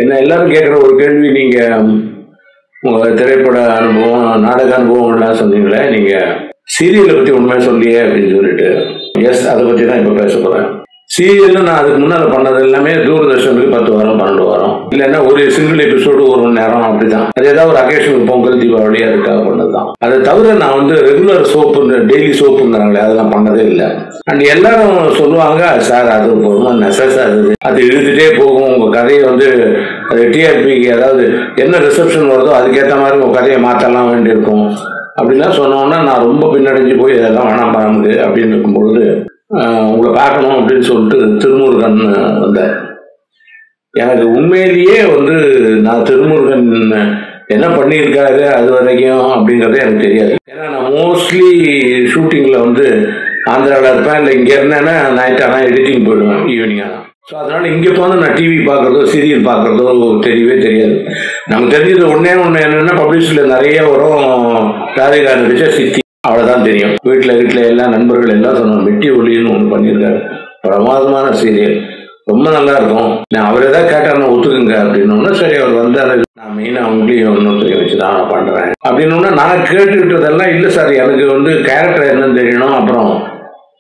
என்ன எல்லாரும் கேட்குற ஒரு கேள்வி, நீங்கள் உங்கள் திரைப்பட அனுபவம், நாடக அனுபவம்லாம் சொன்னீங்களே, நீங்கள் சீரியலை பற்றி உண்மையாக சொல்லியே அப்படின்னு சொல்லிட்டு, எஸ், அதை பற்றி தான் இப்போ பேச போகிறேன். சீரியல்னு நான் அதுக்கு முன்னால் பண்ணது எல்லாமே தூர்தர்ஷனுக்கு 10 வாரம் 12 வாரம், இல்லைன்னா ஒரு சிங்கிள் எபிசோடு 1 மணி நேரம், அப்படிதான். அது ஏதாவது ஒரு அக்கேஷனுக்கு பொங்கல் தீபாவளி அதுக்காக பண்ணது தான். அதை தவிர நான் வந்து ரெகுலர் சோப்பு, டெய்லி சோப்புங்கிறாங்களே, அதெல்லாம் பண்ணதே இல்லை. அண்ட் எல்லாரும் சொல்லுவாங்க, சார் அது ரொம்ப நெசஸாக இருக்குது, அது இழுத்துட்டே போகும், உங்கள் கதையை வந்து அது டிஆர்பிக்கு அதாவது என்ன ரிசப்ஷன் வருதோ அதுக்கேற்ற மாதிரி உங்கள் கதையை மாற்றலாம் வேண்டியிருக்கும் அப்படின்லாம் சொன்னோன்னா, நான் ரொம்ப பின்னடைஞ்சு போய் இதெல்லாம் வேணாம் பராமுது அப்படின்னு இருக்கும்பொழுது உங்களை பார்க்கணும் அப்படின்னு சொல்லிட்டு திருமுருகன் வந்தார். எனக்கு உண்மையிலேயே வந்து நான் திருமுருகன் என்ன பண்ணியிருக்காரு அது வரைக்கும் அப்படிங்கிறதே எனக்கு தெரியாது. ஏன்னா நான் மோஸ்ட்லி ஷூட்டிங்கில் வந்து ஆந்திராவில் இருப்பேன், இல்லை இங்கே இருந்தேன்னா நைட்டானா எடிட்டிங் போயிடுவேன் ஈவினிங்காக தான். ஸோ அதனால் இங்கே வந்து நான் டிவி பார்க்குறதோ சீரியல் பார்க்குறதோ தெரியவே தெரியாது. நமக்கு தெரிஞ்சது ஒன்று என்னென்னா, பப்ளிஷில் நிறைய வரும், ராதிகா நடிச்ச சித்தி, அவ்வளோதான் தெரியும். வீட்டில் எல்லா நண்பர்கள் எல்லாம் சொன்னாங்க, மெட்டி ஒளின்னு ஒன்று பண்ணியிருக்காரு, பிரமாதமான சீரியல், ரொம்ப நல்லா இருக்கும். நான் அவர் எதாவது கேட்டார், ஒத்துக்குங்க அப்படின்னோன்னா, சரி அவர் வந்தார், நான் மெயினாக அவங்களையும் இன்னொருத்தரையும் வச்சு தான் நான் பண்ணுறேன் அப்படின்னோன்னா, நான் கேட்டுக்கிட்டதெல்லாம் இல்லை சார், எனக்கு வந்து கேரக்டர் என்னன்னு தெரியணும், அப்புறம்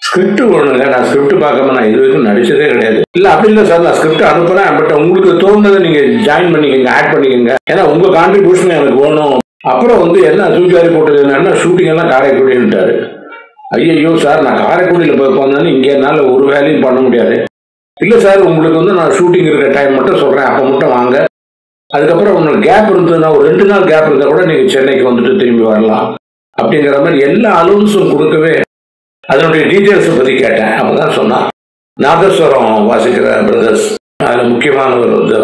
ஸ்கிரிப்ட் ஒண்ணுங்க, நான் ஸ்கிரிப்ட் பார்க்காம நான் இது வரைக்கும் நடிச்சதே கிடையாது. இல்லை அப்படி இல்லை சார், நான் ஸ்கிரிப்ட் அனுப்புறேன், பட் உங்களுக்கு தோணுனதை நீங்கள் ஜாயின் பண்ணிக்கோங்க, ஆட் பண்ணிக்கோங்க, ஏன்னா உங்கள் கான்ட்ரிபியூஷன் எனக்கு வேணும். அப்புறம் வந்து என்ன தூக்கிவாரி போட்டது என்னன்னா, ஷூட்டிங் எல்லாம் காரைக்குடின்ட்டாரு. ஐயோ சார், நான் காரைக்குடியில் போய் உட்காந்தாலும் இங்கே என்னால் ஒரு வேலையும் பண்ண முடியாது. இல்லை சார், உங்களுக்கு வந்து நான் ஷூட்டிங் இருக்கிற டைம் மட்டும் சொல்கிறேன், அப்போ மட்டும் வாங்க, அதுக்கப்புறம் உங்களுக்கு கேப் இருந்ததுன்னா ஒரு 2 நாள் கேப் இருந்தால் கூட நீங்கள் சென்னைக்கு வந்துட்டு திரும்பி வரலாம் அப்படிங்கிற மாதிரி எல்லா அலோன்ஸும் கொடுக்கவே அதனுடைய டீட்டெயில்ஸை பற்றி கேட்டேன். அவன் தான் சொன்னான், நாதஸ்வரம் வாசிக்கிற பிரதர்ஸ், அதில் முக்கியமானவர் வந்து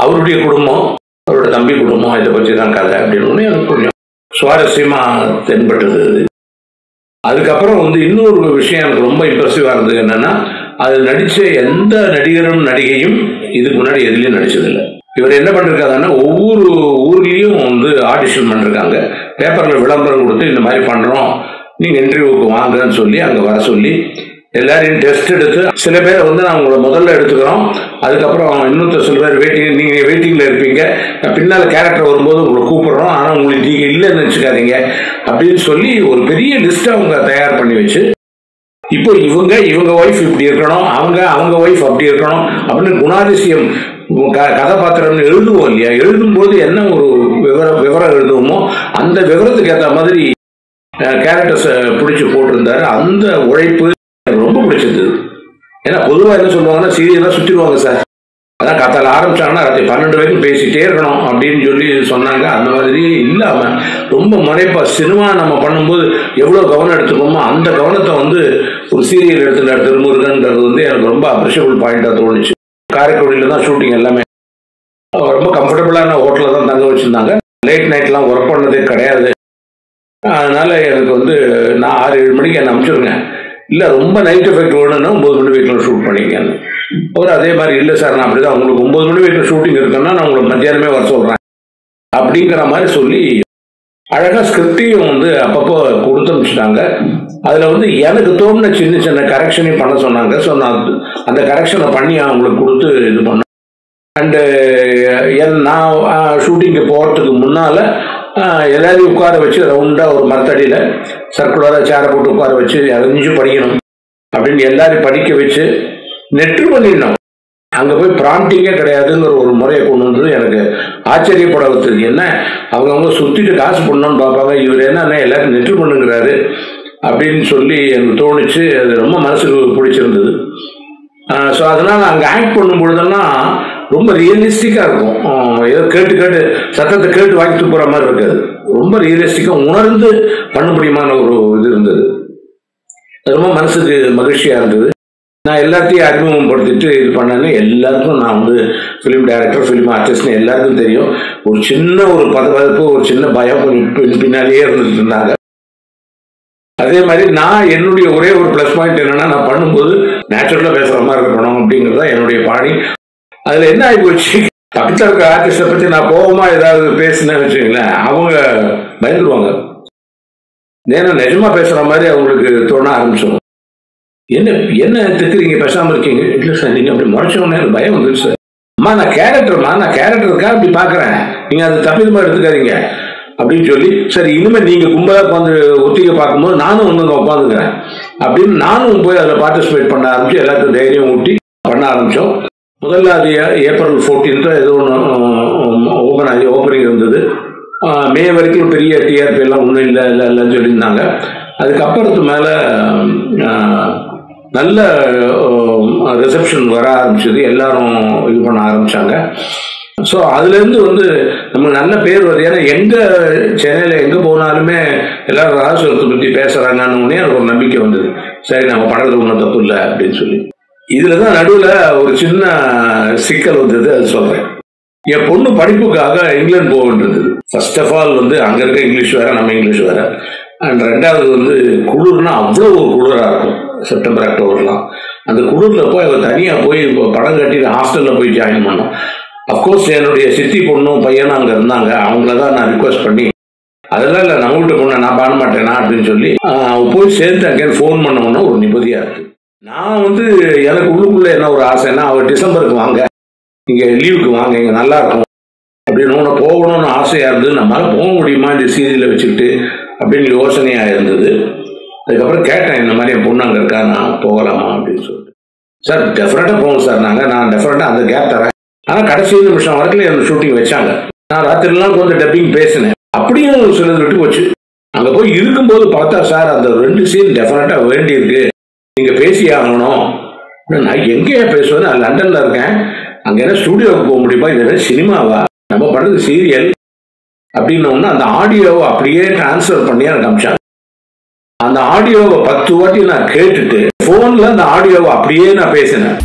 அவருடைய குடும்பம், அவரோட தம்பி குடும்பம், இதை பற்றி தான் கதை அப்படின்னு எனக்கு கொஞ்சம் சுவாரஸ்யமாக தென்பட்டது. அதுக்கப்புறம் வந்து இன்னொரு விஷயம் எனக்கு ரொம்ப இம்ப்ரெசிவாக இருந்தது என்னன்னா, அது நடித்த எந்த நடிகரும் நடிகையும் இதுக்கு முன்னாடி எதுலேயும் நடிச்சதில்லை. இவர் என்ன பண்ணிருக்காங்கன்னா, ஒவ்வொரு ஊர்லேயும் வந்து ஆடிஷன் பண்ணிருக்காங்க, பேப்பரில் விளம்பரம் கொடுத்து இந்த மாதிரி பண்ணுறோம், நீங்கள் இன்டர்வியூக்கு வாங்கன்னு சொல்லி அங்கே வர சொல்லி எல்லாரையும் டெஸ்ட் எடுத்து, சில பேரை வந்து நான் உங்களை முதல்ல எடுத்துக்கிறோம், அதுக்கப்புறம் இன்னொருத்தர் சில பேர் நீங்கள் வெயிட்டிங்கில் இருப்பீங்க, பின்னால் கேரக்டர் வரும்போது உங்களை கூப்பிடுறோம், ஆனால் உங்களுக்கு நீங்கள் இல்லைன்னு வச்சுக்காதீங்க அப்படின்னு சொல்லி ஒரு பெரிய லிஸ்ட்டை அவங்க தயார் பண்ணி வச்சு, இப்போ இவங்க ஒய்ஃப் இப்படி இருக்கணும், அவங்க ஒய்ஃப் அப்படி இருக்கணும் அப்படின்னு குணாதிசயம் கதாபாத்திரம்னு எழுதுவோம் இல்லையா, எழுதும்போது என்ன ஒரு விவரம் எழுதுவோமோ அந்த விவரத்துக்கு ஏற்ற மாதிரி கேரக்டர்ஸை பிடிச்சி போட்டிருந்தாரு. அந்த உழைப்பு எனக்கு ரொம்ப பிடிச்சது. ஏன்னா பொதுவாக என்ன சொல்லுவாங்கன்னா, சீரியலாக சுற்றிடுவாங்க சார், அதான் கத்தால ஆரம்பிச்சாங்கன்னா ராத்திரி 12 வரைக்கும் பேசிட்டே இருக்கணும் அப்படின்னு சொல்லி சொன்னாங்க. அந்த மாதிரி இல்லாமல் ரொம்ப முனைப்பா சினிமா நம்ம பண்ணும்போது எவ்வளோ கவனம் எடுத்துக்கோமோ அந்த கவனத்தை வந்து ஒரு சீரியல் எடுத்துட்டார் திருமுருகன்றது வந்து எனக்கு ரொம்ப அப்ரிஷியபிள் பாயிண்டாக தோணுச்சு. காரைக்குடியில் தான் ஷூட்டிங் எல்லாமே, ரொம்ப கம்ஃபர்டபுளான ஹோட்டலில் தான் தங்க வச்சுருந்தாங்க, லேட் நைட்லாம் ஒர்க் பண்ணதே கிடையாது. அதனால் எனக்கு வந்து நான் 6-7 மணிக்கு என்ன அனுப்பிச்சிருங்க, இல்லை ரொம்ப நைட் எஃபெக்ட் வேணும்னா 9 மணி வீட்டில் ஷூட் பண்ணிக்கன்னு. அவர் அதே மாதிரி இல்லை சார், நான் அப்படி தான், உங்களுக்கு 9 மணி வீட்டில் ஷூட்டிங் இருக்குன்னா நான் உங்களை மத்தியானமே வர சொல்கிறேன் அப்படிங்கிற மாதிரி சொல்லி அழகாக ஸ்கிரிப்டையும் வந்து அப்பப்போ கொடுத்து அனுப்பிச்சிட்டாங்க. அதில் வந்து எனக்கு தோணுன சின்ன கரெக்ஷனையும் பண்ண சொன்னாங்க. ஸோ நான் அந்த கரெக்ஷனை பண்ணி அவங்களுக்கு கொடுத்து இது பண்ணேன். அண்டு நான் ஷூட்டிங்கு போகிறதுக்கு முன்னால் எல்லாரையும் உட்கார வச்சு ரவுண்டாக ஒரு மரத்தடியில் சர்க்குலராக சேரை போட்டு உட்கார வச்சு அறிஞ்சு படிக்கணும் அப்படின்னு எல்லாரையும் படிக்க வச்சு நெட்டு பண்ணிடணும். அங்கே போய் ப்ராம்ப்டிங்கே கிடையாதுங்கிற ஒரு முறையை கொண்டு வந்தது எனக்கு ஆச்சரியப்பட வச்சது. என்ன அவங்க சுற்றிட்டு காசு பண்ணணும்னு பார்ப்பாங்க, இவர் என்ன எல்லாரும் நெட்டு பண்ணுங்கிறாரு அப்படின்னு சொல்லி எனக்கு தோணுச்சு. அது ரொம்ப மனசுக்கு பிடிச்சிருந்தது. ஸோ அதனால் அங்கே ஆக்ட் பண்ணும்பொழுதெல்லாம் ரொம்ப ரியலிஸ்டிக்காக இருக்கும். ஏதோ கேட்டு சத்தத்தை கேட்டு வாங்கிட்டு போகிற மாதிரி இருக்காது, ரொம்ப ரியலிஸ்டிக்காக உணர்ந்து பண்ண முடியுமான ஒரு இது இருந்தது. அது ரொம்ப மனசுக்கு மகிழ்ச்சியாக இருந்தது. நான் எல்லாத்தையும் அறிமுகப்படுத்திட்டு இது பண்ணேன்னு எல்லாருக்கும் நான் வந்து ஃபிலிம் டைரக்டர், ஃபிலிம் ஆர்டிஸ்ட்னு எல்லாருக்கும் தெரியும். ஒரு சின்ன ஒரு பதப்பதப்பு, ஒரு சின்ன பயம் கொஞ்சம் பின்னாலேயே இருந்துட்டு இருந்தாங்க. அதே மாதிரி நான் என்னுடைய ஒரே ஒரு ப்ளஸ் பாயிண்ட் என்னன்னா, நான் பண்ணும்போது நேச்சுரலாக பேசுகிற மாதிரி இருக்கணும் அப்படிங்கிறதா என்னுடைய பாணி. அதில் என்ன ஆகி போச்சு, பக்கத்தில் இருக்க ஆர்டிஸ்டை பற்றி நான் கோபமாக ஏதாவது பேசினேன்னு வச்சுங்களேன், அவங்க பயந்துருவாங்க. ஏன்னா நிஜமாக பேசுகிற மாதிரி அவங்களுக்கு தோண ஆரம்பிச்சிடும். என்ன திக்குறீங்க, பேசாமல் இருக்கீங்க, இல்லை சார் நீங்கள் அப்படி முறைச்சோன்னே எனக்கு பயம் வந்துடுச்சு சார், அம்மா நான் கேரக்டருக்கா அப்படி பாக்குறேன், நீங்க அது தப்பிதமா எடுத்துக்காதீங்க அப்படின்னு சொல்லி, சரி இனிமேல் நீங்க கும்பலா உட்காந்து ஒத்திகை பார்க்கும்போது நானும் ஒண்ணுங்க உட்காந்துக்கிறேன் அப்படின்னு நானும் போய் அதில் பார்ட்டிசிபேட் பண்ண ஆரம்பிச்சு எல்லாத்துக்கும் தைரியம் ஊட்டி பண்ண ஆரம்பிச்சோம். முதல்ல அது ஏப்ரல் 14 ஏதோ ஒன்று ஓப்பனிங் இருந்தது. மே வரைக்கும் பெரிய டிஆர்பி எல்லாம் ஒன்றும் இல்லைன்னு சொல்லியிருந்தாங்க. அதுக்கப்புறத்து மேலே நல்ல ரிசப்ஷன் வர ஆரம்பிச்சது, எல்லாரும் இது பண்ண ஆரம்பிச்சாங்க. ஸோ அதுலேருந்து நமக்கு நல்ல பேர் வருது. ஏன்னா சென்னையில் எங்கே போனாலுமே எல்லாரும் ராஜசுவரத்தை பற்றி பேசுகிறாங்கன்னு எனக்கு ஒரு நம்பிக்கை வந்தது. சரி நம்ம பண்ணுறது ஒன்றும் தப்பு இல்லை அப்படின்னு சொல்லி. இதில் தான் நடுவில் ஒரு சின்ன சிக்கல் வந்தது, அது சொல்கிறேன். என் பொண்ணு படிப்புக்காக இங்கிலாந்து போக வேண்டியது. ஃபர்ஸ்ட் ஆஃப் ஆல் அங்கே இருக்க இங்கிலீஷ் வேற, நம்ம இங்கிலீஷ் வேற. அண்ட் ரெண்டாவது குளிர்னா அவ்வளோ ஒரு குளிராக இருக்கும், செப்டம்பர் அக்டோபர்லாம். அந்த குளிரில் போய் அவள் தனியாக போய் படம் கட்டிட்டு ஹாஸ்டலில் போய் ஜாயின் பண்ணோம். அஃப்கோர்ஸ் என்னுடைய சித்தி பொண்ணும் பையனும் அங்கே இருந்தாங்க. அவங்கள தான் நான் ரிக்வெஸ்ட் பண்ணி, அதெல்லாம் இல்லை நம்ம வீட்டு பொண்ணை நான் பண்ண மாட்டேனா அப்படின்னு சொல்லி போய் சேர்ந்து அங்கே ஃபோன் பண்ணோம்னா ஒரு நிம்மதியாக இருக்குது. நான் எனக்கு உள்ளுக்குள்ளே என்ன ஒரு ஆசைன்னா, அவள் டிசம்பருக்கு வாங்க, இங்கே லீவுக்கு வாங்க, இங்கே நல்லா இருக்கும் அப்படின்னு ஒன்று போகணும்னு ஆசையாக இருந்தது. நம்மளால் போக முடியுமா இந்த சீரியலில் வச்சுக்கிட்டு அப்படின்னு யோசனையாக இருந்தது. அதுக்கப்புறம் கேட்டேன், இந்த மாதிரி என் பொண்ணு அங்கே இருக்கா, நான் போகலாமா அப்படின்னு சொல்லிட்டு. சார் டெஃபினட்டாக போகணும் சார், நான் டெஃபினட்டாக அந்த கேப் தரேன். ஆனால் கடைசி நிமிஷம் வரைக்கும் எனக்கு ஷூட்டிங் வச்சாங்க. நான் ராத்திரிலாம் டப்பிங் பேசினேன், அப்படியும் சிலது விட்டு போச்சு. அங்கே போய் இருக்கும்போது பார்த்தா, சார் அந்த 2 சீன் டெஃபினட்டாக வேண்டி இருக்கு, நீங்கள் பேசி ஆகணும். நான் எங்கேயா பேசுவேன், நான் லண்டனில் இருக்கேன், அங்கே என்ன ஸ்டூடியோவுக்கு போக முடியுமா, இது என்ன சினிமாவா, நம்ம பண்ணுறது சீரியல் அப்படின்னோம்னா அந்த ஆடியோவை அப்படியே டிரான்ஸ்ஃபர் பண்ணி எனக்கு அனுப்பிச்சாங்க. அந்த ஆடியோவை 10 வாட்டி நான் கேட்டுட்டு ஃபோனில் அந்த ஆடியோவை அப்படியே நான் பேசினேன்.